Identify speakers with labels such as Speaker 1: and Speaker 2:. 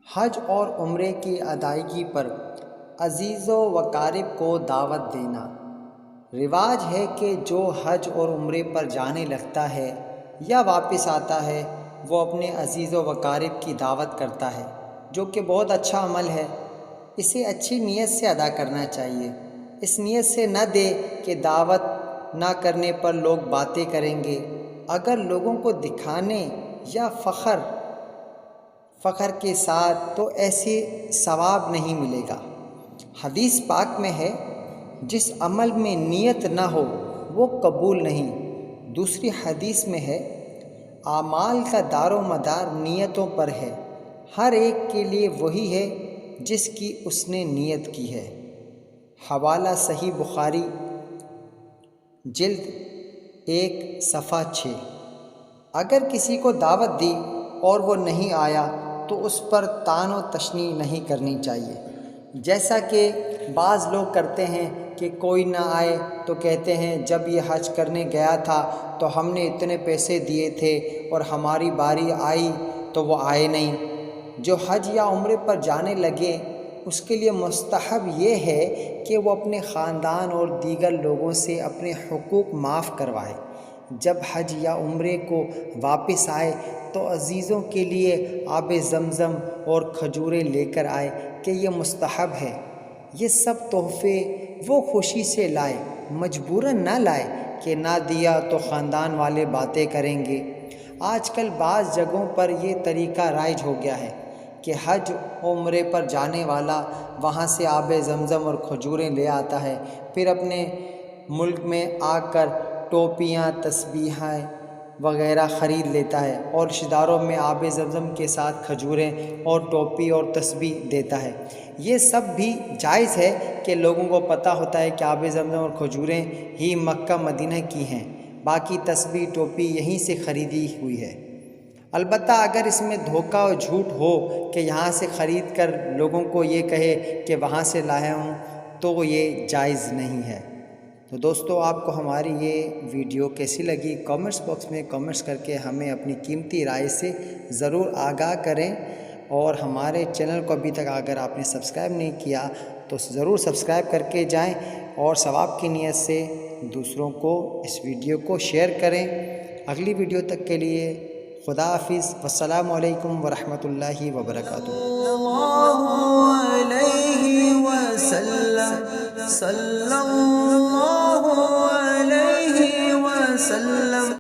Speaker 1: حج اور عمرے کی ادائیگی پر عزیز و اقارب کو دعوت دینا۔ رواج ہے کہ جو حج اور عمرے پر جانے لگتا ہے یا واپس آتا ہے وہ اپنے عزیز و اقارب کی دعوت کرتا ہے، جو کہ بہت اچھا عمل ہے۔ اسے اچھی نیت سے ادا کرنا چاہیے۔ اس نیت سے نہ دے کہ دعوت نہ کرنے پر لوگ باتیں کریں گے۔ اگر لوگوں کو دکھانے یا فخر کے ساتھ تو ایسے ثواب نہیں ملے گا۔ حدیث پاک میں ہے، جس عمل میں نیت نہ ہو وہ قبول نہیں۔ دوسری حدیث میں ہے، اعمال کا دار و مدار نیتوں پر ہے، ہر ایک کے لیے وہی ہے جس کی اس نے نیت کی ہے۔ حوالہ صحیح بخاری جلد 1 صفحہ 6۔ اگر کسی کو دعوت دی اور وہ نہیں آیا تو اس پر طعن و تشنیع نہیں کرنی چاہیے، جیسا کہ بعض لوگ کرتے ہیں کہ کوئی نہ آئے تو کہتے ہیں جب یہ حج کرنے گیا تھا تو ہم نے اتنے پیسے دیے تھے اور ہماری باری آئی تو وہ آئے نہیں۔ جو حج یا عمرے پر جانے لگے اس کے لیے مستحب یہ ہے کہ وہ اپنے خاندان اور دیگر لوگوں سے اپنے حقوق معاف کروائے۔ جب حج یا عمرے کو واپس آئے تو عزیزوں کے لیے آب زمزم اور کھجوریں لے کر آئے کہ یہ مستحب ہے۔ یہ سب تحفے وہ خوشی سے لائے، مجبوراً نہ لائے کہ نہ دیا تو خاندان والے باتیں کریں گے۔ آج کل بعض جگہوں پر یہ طریقہ رائج ہو گیا ہے کہ حج عمرے پر جانے والا وہاں سے آب زمزم اور کھجوریں لے آتا ہے، پھر اپنے ملک میں آ کر ٹوپیاں، تسبیحیں وغیرہ خرید لیتا ہے اور رشتہ داروں میں آب زمزم کے ساتھ کھجوریں اور ٹوپی اور تسبیح دیتا ہے۔ یہ سب بھی جائز ہے کہ لوگوں کو پتہ ہوتا ہے کہ آب زمزم اور کھجوریں ہی مکہ مدینہ کی ہیں، باقی تسبیح ٹوپی یہیں سے خریدی ہوئی ہے۔ البتہ اگر اس میں دھوکہ و جھوٹ ہو کہ یہاں سے خرید کر لوگوں کو یہ کہے کہ وہاں سے لایا ہوں تو یہ جائز نہیں ہے۔ تو دوستو، آپ کو ہماری یہ ویڈیو کیسی لگی کامنٹس باکس میں کامنٹس کر کے ہمیں اپنی قیمتی رائے سے ضرور آگاہ کریں، اور ہمارے چینل کو ابھی تک اگر آپ نے سبسکرائب نہیں کیا تو ضرور سبسکرائب کر کے جائیں، اور ثواب کی نیت سے دوسروں کو اس ویڈیو کو شیئر کریں۔ اگلی ویڈیو تک کے لیے خدا حافظ، والسلام علیکم ورحمۃ اللہ وبرکاتہ۔
Speaker 2: اللہ علیہ وسلم، صلی اللہ